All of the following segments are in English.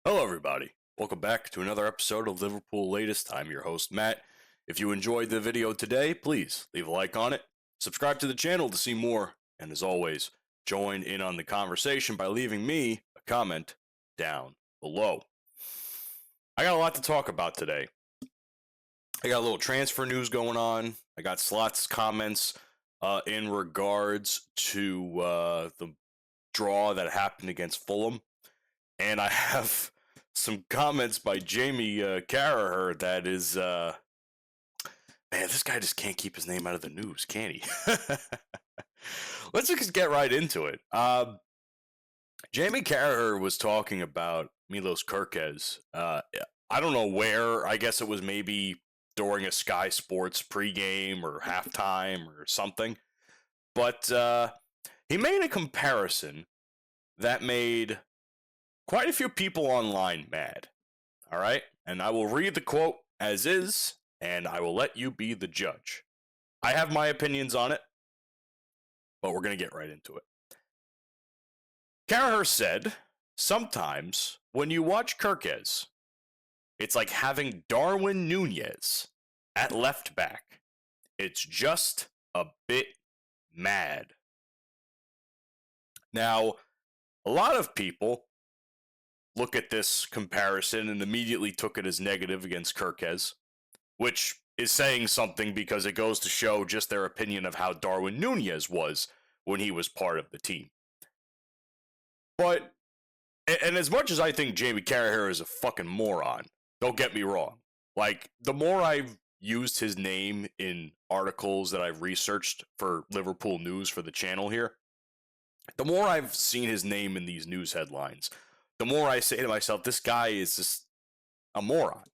Hello, everybody. Welcome back to another episode of Liverpool Latest. I'm your host, Matt. If you enjoyed the video today, please leave a like on it, subscribe to the channel to see more, and as always, join in on the conversation by leaving me a comment down below. I got a lot to talk about today. I got a little transfer news going on. I got Slot's comments in regards to the draw that happened against Fulham. And I have some comments by Jamie Carragher that is, man, this guy just can't keep his name out of the news, can he? Let's just get right into it. Jamie Carragher was talking about Milos Kerkez. I don't know where. I guess it was maybe during a Sky Sports pregame or halftime or something. But he made a comparison that made quite a few people online mad. All right? And I will read the quote as is, and I will let you be the judge. I have my opinions on it, but we're going to get right into it. Carragher said, sometimes when you watch Kerkez, it's like having Darwin Núñez at left back. It's just a bit mad. Now, a lot of people look at this comparison and immediately took it as negative against Kerkez, which is saying something because it goes to show just their opinion of how Darwin Núñez was when he was part of the team. But, and as much as I think Jamie Carragher is a fucking moron, don't get me wrong. Like, the more I've used his name in articles that I've researched for Liverpool news for the channel here, the more I've seen his name in these news headlines, the more I say to myself, this guy is just a moron.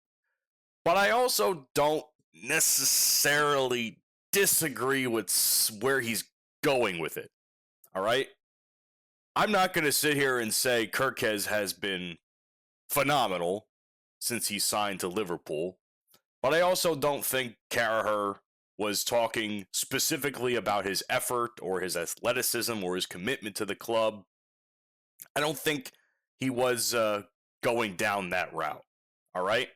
But I also don't necessarily disagree with where he's going with it. All right? I'm not going to sit here and say Kerkez has been phenomenal since he signed to Liverpool. But I also don't think Carragher was talking specifically about his effort or his athleticism or his commitment to the club. I don't think he was going down that route, all right?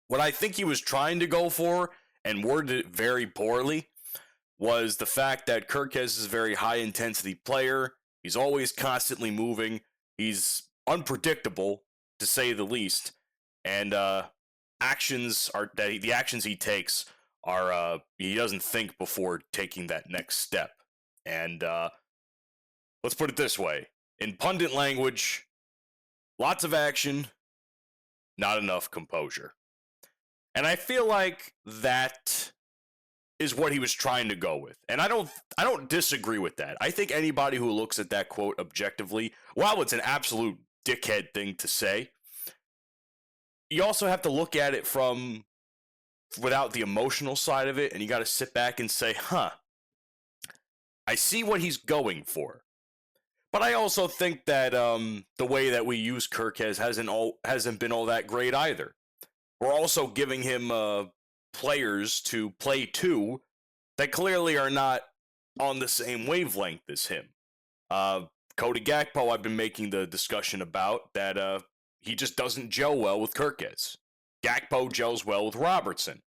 What I think he was trying to go for, and worded it very poorly, was the fact that Kerkez is a very high-intensity player. He's always constantly moving. He's unpredictable, to say the least. And the actions he takes are, he doesn't think before taking that next step. And let's put it this way. In pundit language, lots of action, not enough composure. And I feel like that is what he was trying to go with. And I don't disagree with that. I think anybody who looks at that quote objectively, while it's an absolute dickhead thing to say, you also have to look at it from without the emotional side of it, and you got to sit back and say, I see what he's going for. But I also think that the way that we use Kerkez hasn't been all that great either. We're also giving him players to play to that clearly are not on the same wavelength as him. Cody Gakpo, I've been making the discussion about that he just doesn't gel well with Kerkez. Gakpo gels well with Robertson.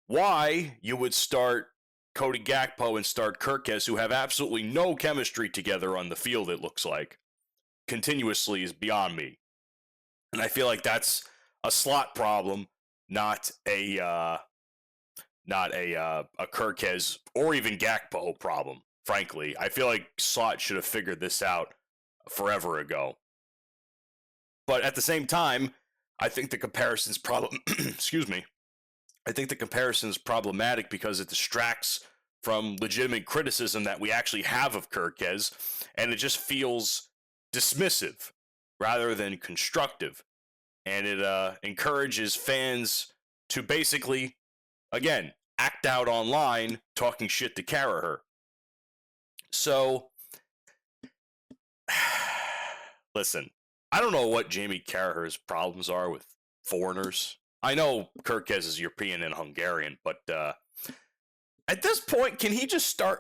Why you would start Cody Gakpo and start Kerkez, who have absolutely no chemistry together on the field, it looks like, continuously is beyond me. And I feel like that's a Slot problem, not a Kerkez or even Gakpo problem, frankly. I feel like Slot should have figured this out forever ago. But at the same time, I think the comparison's excuse me. I think the comparison is problematic because it distracts from legitimate criticism that we actually have of Kerkez, and it just feels dismissive rather than constructive. And it encourages fans to basically, again, act out online talking shit to Carragher. So, listen, I don't know what Jamie Carragher's problems are with foreigners. I know Kerkez is European and Hungarian, but at this point, can he just start?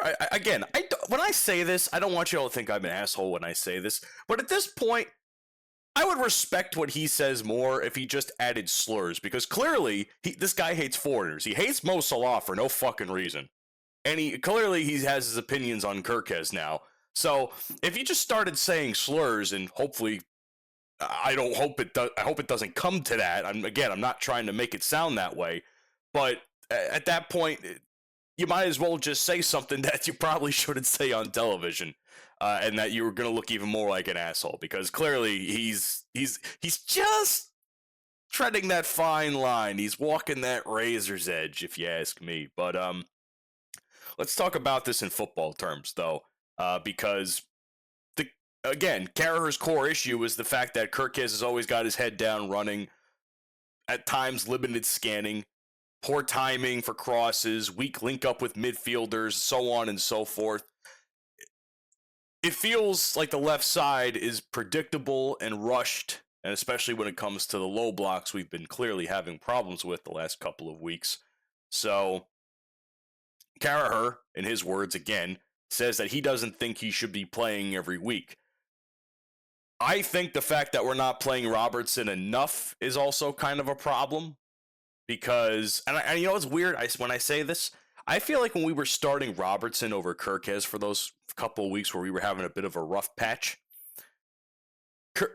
When I say this, I don't want you all to think I'm an asshole when I say this, but at this point, I would respect what he says more if he just added slurs, because clearly this guy hates foreigners. He hates Mo Salah for no fucking reason. And he has his opinions on Kirkez now. So if he just started saying slurs, and hopefully I hope it doesn't come to that. I'm not trying to make it sound that way, but at that point, you might as well just say something that you probably shouldn't say on television, and that you're gonna look even more like an asshole, because clearly he's just treading that fine line. He's walking that razor's edge, if you ask me. But let's talk about this in football terms, though, because again, Carragher's core issue is the fact that Kirkez has always got his head down running, at times limited scanning, poor timing for crosses, weak link up with midfielders, so on and so forth. It feels like the left side is predictable and rushed, and especially when it comes to the low blocks, we've been clearly having problems with the last couple of weeks. So, Carragher, in his words again, says that he doesn't think he should be playing every week. I think the fact that we're not playing Robertson enough is also kind of a problem, because, and you know what's weird? When I say this, I feel like when we were starting Robertson over Kirkez for those couple of weeks where we were having a bit of a rough patch,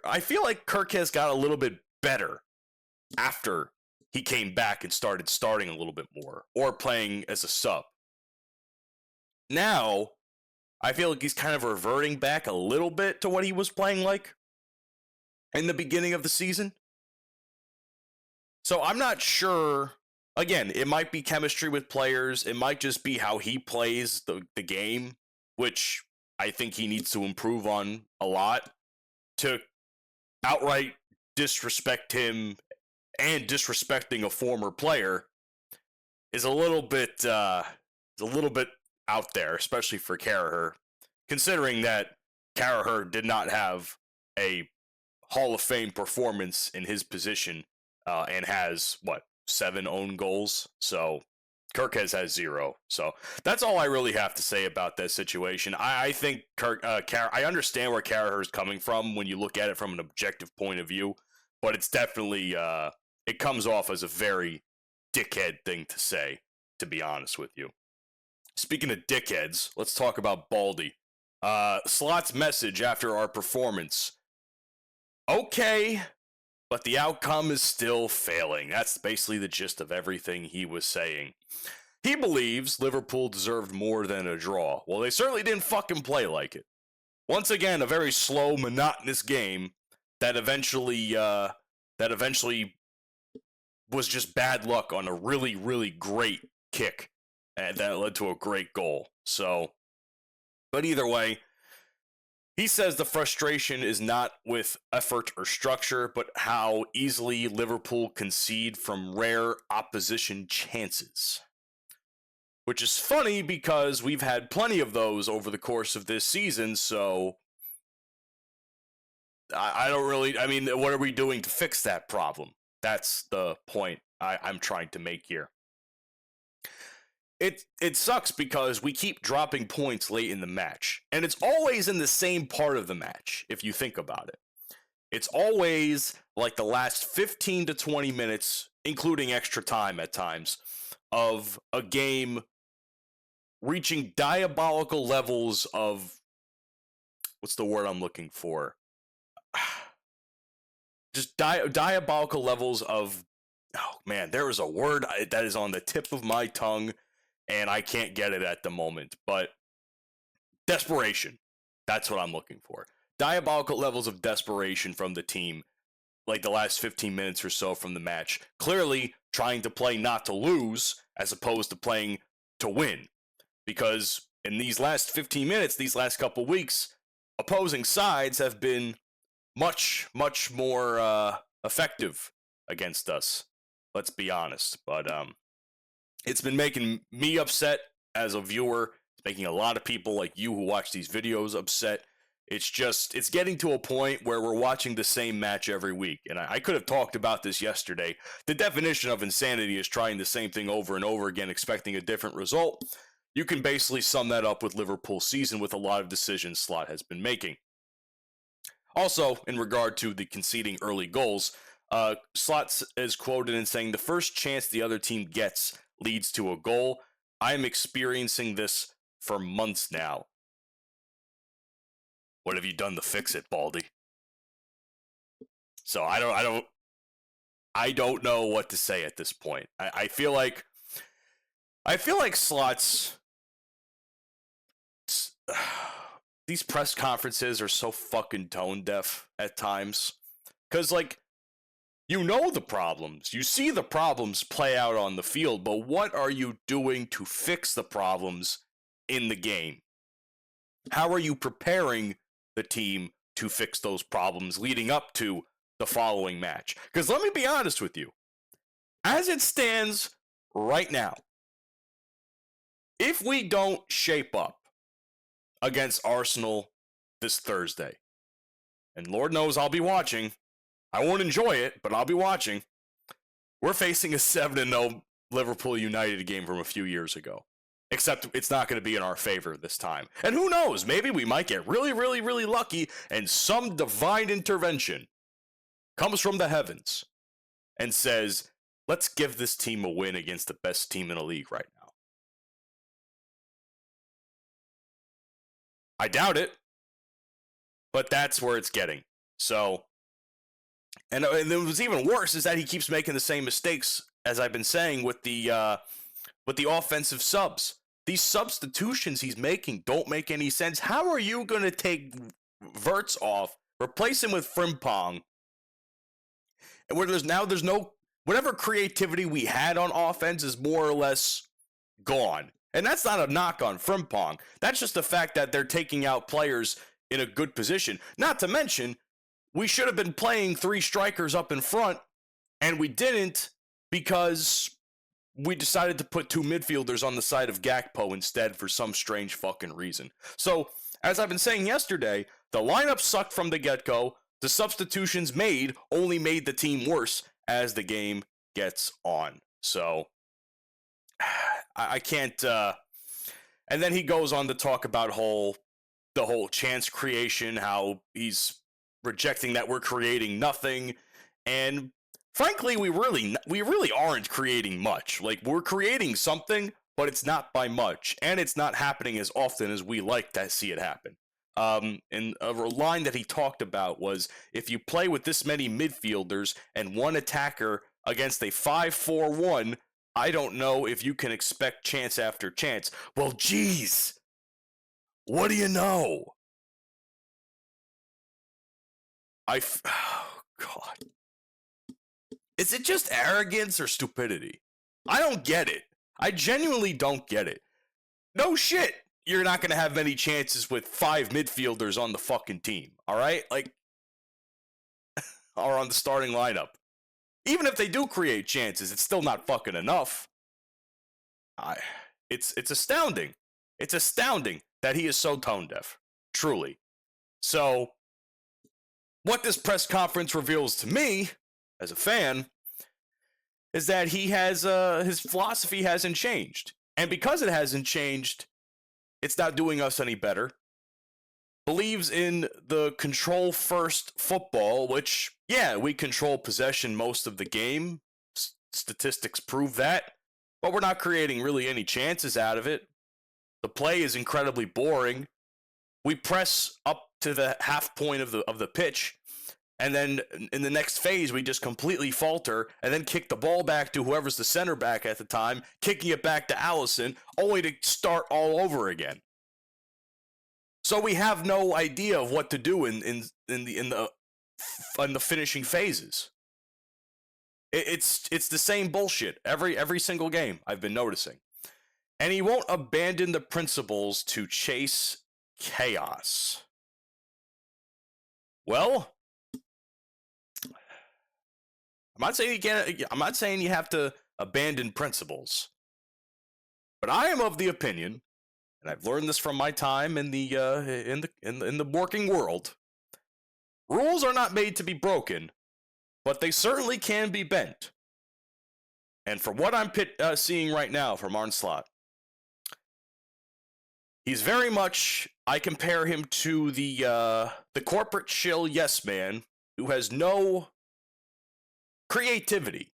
I feel like Kirkez got a little bit better after he came back and started starting a little bit more, or playing as a sub. Now, I feel like he's kind of reverting back a little bit to what he was playing like in the beginning of the season. So I'm not sure. Again, it might be chemistry with players. It might just be how he plays the game, which I think he needs to improve on a lot. To outright disrespect him and disrespecting a former player is a little bit out there, especially for Carragher, considering that Carragher did not have a Hall of Fame performance in his position, and has, 7 own goals? So Kirkez has 0. So that's all I really have to say about that situation. I think I understand where Carragher is coming from when you look at it from an objective point of view, but it's definitely, it comes off as a very dickhead thing to say, to be honest with you. Speaking of dickheads, let's talk about Baldy. Slot's message after our performance. Okay, but the outcome is still failing. That's basically the gist of everything he was saying. He believes Liverpool deserved more than a draw. Well, they certainly didn't fucking play like it. Once again, a very slow, monotonous game that eventually was just bad luck on a really, really great kick, and that led to a great goal. So, but either way, he says the frustration is not with effort or structure, but how easily Liverpool concede from rare opposition chances. Which is funny because we've had plenty of those over the course of this season, so I don't really, what are we doing to fix that problem? That's the point I'm trying to make here. It sucks because we keep dropping points late in the match, and it's always in the same part of the match, if you think about it. It's always like the last 15 to 20 minutes, including extra time at times, of a game reaching diabolical levels of, what's the word I'm looking for? Just diabolical levels of, oh man, there is a word that is on the tip of my tongue, and I can't get it at the moment, but desperation. That's what I'm looking for. Diabolical levels of desperation from the team, like the last 15 minutes or so from the match. Clearly trying to play not to lose, as opposed to playing to win. Because in these last 15 minutes, these last couple weeks, opposing sides have been much, much more effective against us. Let's be honest. But it's been making me upset as a viewer. It's making a lot of people like you who watch these videos upset. It's getting to a point where we're watching the same match every week. And I could have talked about this yesterday. The definition of insanity is trying the same thing over and over again, expecting a different result. You can basically sum that up with Liverpool's season with a lot of decisions Slot has been making. Also, in regard to the conceding early goals, Slots is quoted in saying, "The first chance the other team gets leads to a goal. I am experiencing this for months now." What have you done to fix it, Baldy? So I don't know what to say at this point. I feel like Slots. These press conferences are so fucking tone deaf at times. Because, like, you know the problems. You see the problems play out on the field, but what are you doing to fix the problems in the game? How are you preparing the team to fix those problems leading up to the following match? Because let me be honest with you. As it stands right now, if we don't shape up against Arsenal this Thursday, and Lord knows I'll be watching, I won't enjoy it, but I'll be watching, we're facing a 7-0 Liverpool United game from a few years ago. Except it's not going to be in our favor this time. And who knows, maybe we might get really, really, really lucky and some divine intervention comes from the heavens and says, let's give this team a win against the best team in the league right now. I doubt it, but that's where it's getting. So, and what's even worse is that he keeps making the same mistakes, as I've been saying, with the offensive subs. These substitutions he's making don't make any sense. How are you going to take Verts off, replace him with Frimpong, and where there's no, whatever creativity we had on offense is more or less gone. And that's not a knock on Frimpong. That's just the fact that they're taking out players in a good position. Not to mention, we should have been playing 3 strikers up in front, and we didn't because we decided to put 2 midfielders on the side of Gakpo instead for some strange fucking reason. So, as I've been saying yesterday, the lineup sucked from the get-go. The substitutions made only made the team worse as the game gets on. So, I can't... And then he goes on to talk about the whole chance creation, how he's rejecting that we're creating nothing, and frankly, we really aren't creating much. Like, we're creating something, but it's not by much, and it's not happening as often as we like to see it happen. And a line that he talked about was, if you play with this many midfielders and 1 attacker against a 5-4-1, I don't know if you can expect chance after chance. Well, geez, what do you know? Oh, God. Is it just arrogance or stupidity? I don't get it. I genuinely don't get it. No shit, you're not going to have many chances with 5 midfielders on the fucking team, all right? Like, or on the starting lineup. Even if they do create chances, it's still not fucking enough. It's astounding. It's astounding that he is so tone deaf. Truly. So, what this press conference reveals to me, as a fan, is that he has his philosophy hasn't changed. And because it hasn't changed, it's not doing us any better. Believes in the control-first football, which, yeah, we control possession most of the game. Statistics prove that. But we're not creating really any chances out of it. The play is incredibly boring. We press up to the half point of the pitch, and then in the next phase, we just completely falter and then kick the ball back to whoever's the center back at the time, kicking it back to Allison, only to start all over again. So we have no idea of what to do in the finishing phases. It's the same bullshit every single game, I've been noticing. And he won't abandon the principles to chase chaos. Well, I'm not saying you have to abandon principles. But I am of the opinion, and I've learned this from my time in the working world, rules are not made to be broken, but they certainly can be bent. And from what I'm seeing right now from Arne Slot, He's very much, I compare him to the corporate shill yes man who has no creativity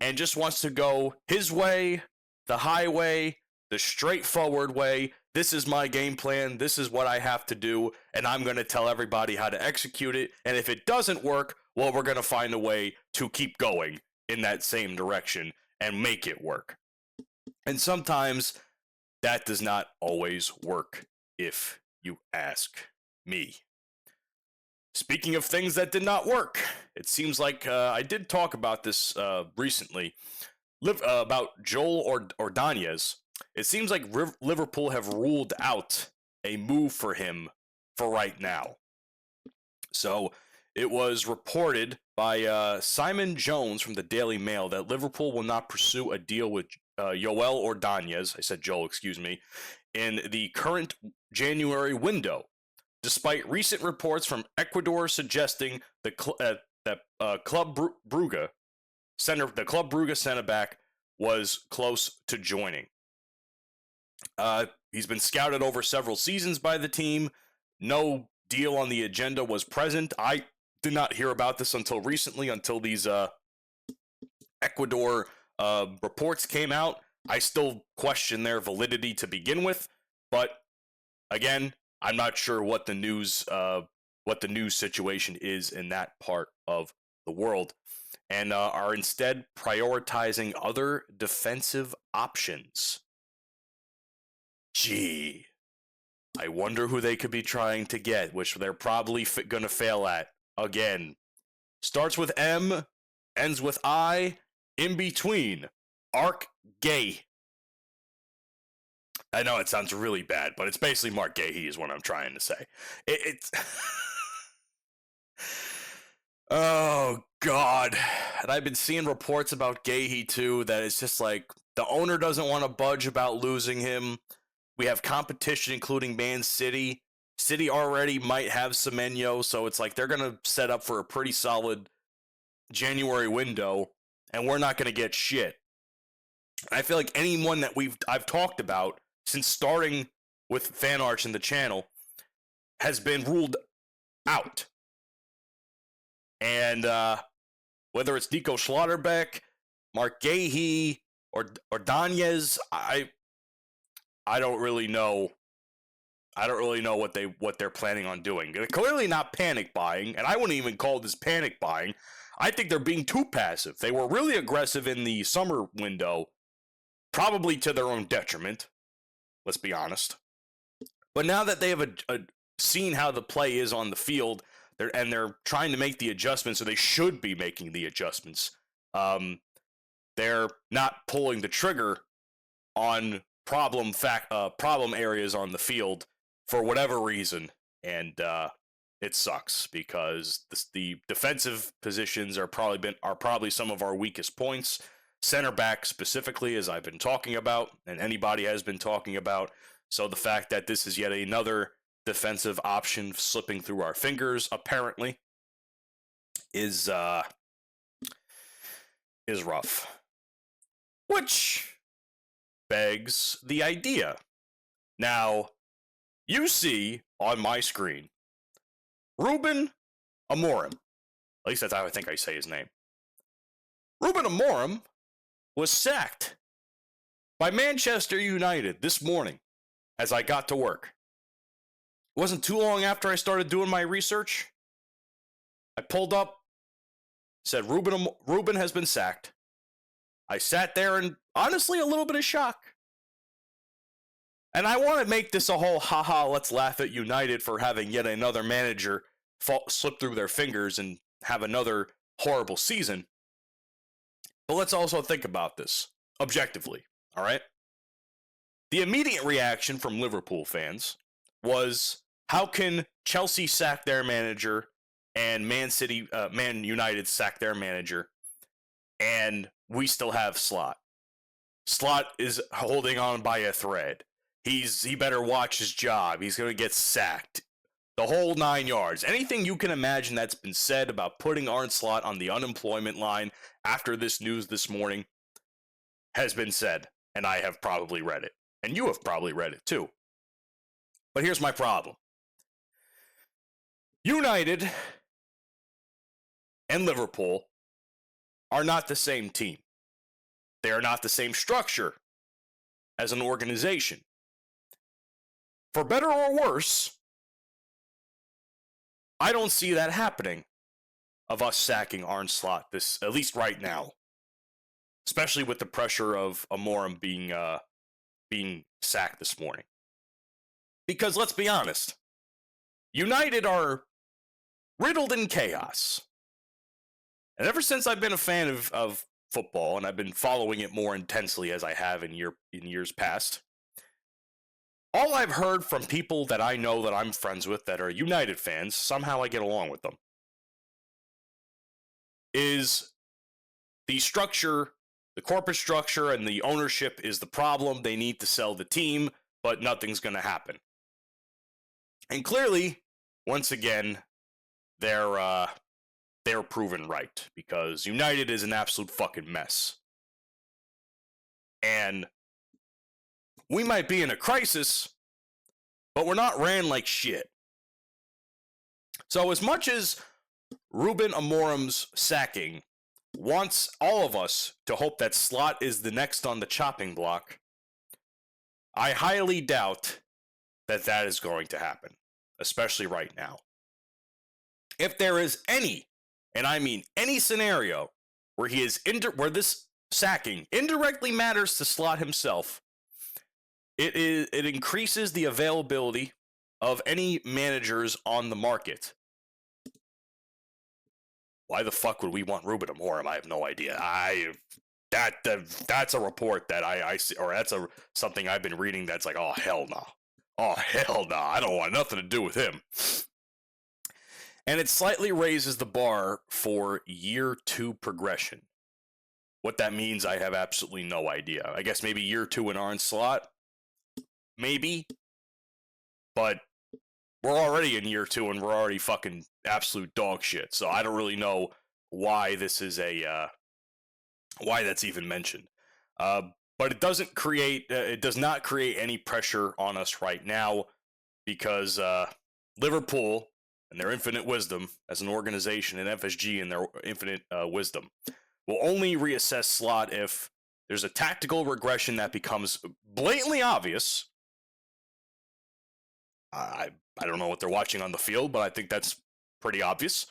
and just wants to go his way, the highway, the straightforward way. This is my game plan. This is what I have to do, and I'm going to tell everybody how to execute it. And if it doesn't work, well, we're going to find a way to keep going in that same direction and make it work. And sometimes that does not always work, if you ask me. Speaking of things that did not work, it seems like I did talk about this recently about Joel Ordonez. It seems like Liverpool have ruled out a move for him for right now. So it was reported by Simon Jones from the Daily Mail that Liverpool will not pursue a deal with Joel Ordonez, I said Joel, excuse me, in the current January window, despite recent reports from Ecuador suggesting that Club Brugge center back was close to joining. He's been scouted over several seasons by the team. No deal on the agenda was present. I did not hear about this until recently, until these Ecuador reports came out. I still question their validity to begin with, but again, I'm not sure what the news situation is in that part of the world, and are instead prioritizing other defensive options. Gee, I wonder who they could be trying to get, which they're probably going to fail at again. Starts with M, ends with I, in between. Ark Gay. I know it sounds really bad, but it's basically Mark Gahey is what I'm trying to say. It's oh, God. And I've been seeing reports about Gahey, too, that it's just like the owner doesn't want to budge about losing him. We have competition, including Man City. City already might have Semenyo, so it's like they're going to set up for a pretty solid January window, and we're not going to get shit. I feel like anyone that I've talked about since starting with Fan Arch in the channel has been ruled out. And whether it's Nico Schlotterbeck, Mark Gahey, or Ordonez, I don't really know. I don't really know what they're planning on doing. They're clearly not panic buying, and I wouldn't even call this panic buying. I think they're being too passive. They were really aggressive in the summer window, probably to their own detriment. Let's be honest. But now that they have seen how the play is on the field, they're trying to make the adjustments, or they should be making the adjustments. They're not pulling the trigger on problem areas on the field for whatever reason, and it sucks because the defensive positions are probably some of our weakest points. Center back specifically, as I've been talking about, and anybody has been talking about. So the fact that this is yet another defensive option slipping through our fingers, apparently, is rough. Which begs the idea. Now, you see on my screen, Ruben Amorim. At least that's how I think I say his name. Ruben Amorim was sacked by Manchester United this morning as I got to work. It wasn't too long after I started doing my research. I pulled up, said Ruben has been sacked. I sat there and honestly a little bit of shock. And I want to make this a whole haha, let's laugh at United for having yet another manager slip through their fingers and have another horrible season. But let's also think about this objectively, all right? The immediate reaction from Liverpool fans was, how can Chelsea sack their manager and Man United sack their manager, and we still have Slot? Slot is holding on by a thread. He better watch his job. He's going to get sacked. The whole 9 yards. Anything you can imagine that's been said about putting Arne Slot on the unemployment line after this news this morning has been said, and I have probably read it. And you have probably read it too. But here's my problem. United and Liverpool are not the same team. They are not the same structure as an organization. For better or worse, I don't see that happening, of us sacking Arne Slot, this, at least right now. Especially with the pressure of Amorim being sacked this morning. Because let's be honest, United are riddled in chaos. And ever since I've been a fan of football, and I've been following it more intensely as I have in years past, all I've heard from people that I know that I'm friends with that are United fans, somehow I get along with them, is the structure, the corporate structure and the ownership is the problem. They need to sell the team, but nothing's going to happen. And clearly, once again, they're proven right, because United is an absolute fucking mess. And we might be in a crisis, but we're not ran like shit. So as much as Ruben Amorim's sacking wants all of us to hope that Slot is the next on the chopping block, I highly doubt that that is going to happen, especially right now. If there is any, and I mean any scenario where where this sacking indirectly matters to Slot himself, it increases the availability of any managers on the market. Why the fuck would we want Ruben Amorim? I have no idea. That's a report that I see, or that's something I've been reading that's like, oh hell no. Oh hell no. I don't want nothing to do with him. And it slightly raises the bar for year 2 progression. What that means, I have absolutely no idea. I guess maybe year 2 in Arne Slot? Maybe. But we're already in year 2 and we're already fucking absolute dog shit. So I don't really know why this is why that's even mentioned. But it does not create any pressure on us right now, because Liverpool, and their infinite wisdom as an organization, and FSG and their infinite wisdom, will only reassess Slot if there's a tactical regression that becomes blatantly obvious. I don't know what they're watching on the field, but I think that's pretty obvious.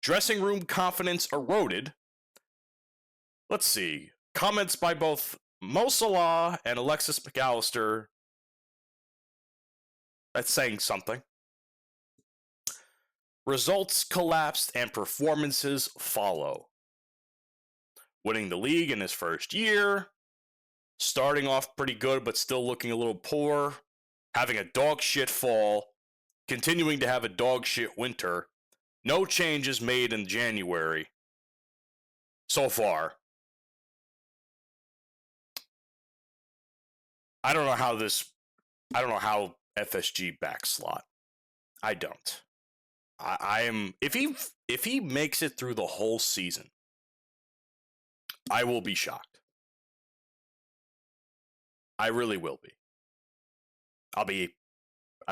Dressing room confidence eroded. Let's see. Comments by both Mo Salah and Alexis McAllister. That's saying something. Results collapsed and performances follow. Winning the league in his first year, starting off pretty good but still looking a little poor, having a dog shit fall, continuing to have a dog shit winter, no changes made in January so far. I don't know how FSG backs Slot. I don't. I am, if he makes it through the whole season, I will be shocked. I really will be. I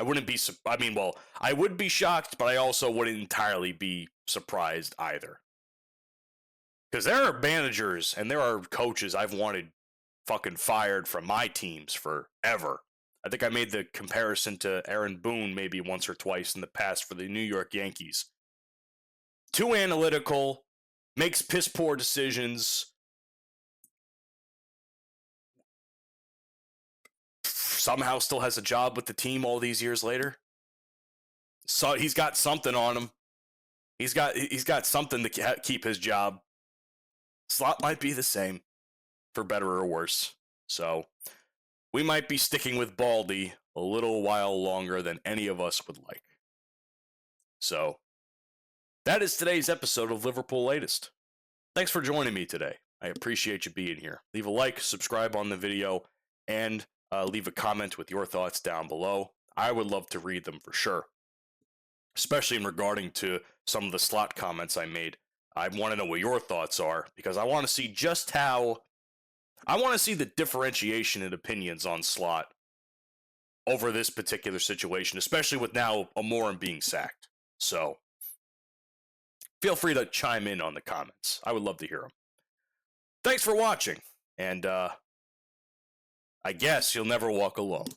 would be shocked, but I also wouldn't entirely be surprised either. Because there are managers and there are coaches I've wanted fucking fired from my teams forever. I think I made the comparison to Aaron Boone maybe once or twice in the past for the New York Yankees. Too analytical, makes piss poor decisions, somehow still has a job with the team all these years later. So he's got something on him. He's got something to keep his job. Slot might be the same, for better or worse. So we might be sticking with Baldy a little while longer than any of us would like. So that is today's episode of Liverpool Latest. Thanks for joining me today. I appreciate you being here. Leave a like, subscribe on the video, and leave a comment with your thoughts down below. I would love to read them for sure, especially in regarding to some of the Slot comments I made. I want to know what your thoughts are, because I want to see just how I want to see the differentiation in opinions on Slot over this particular situation, especially with now Amorim being sacked. So feel free to chime in on the comments. I would love to hear them. Thanks for watching, and I guess you'll never walk alone.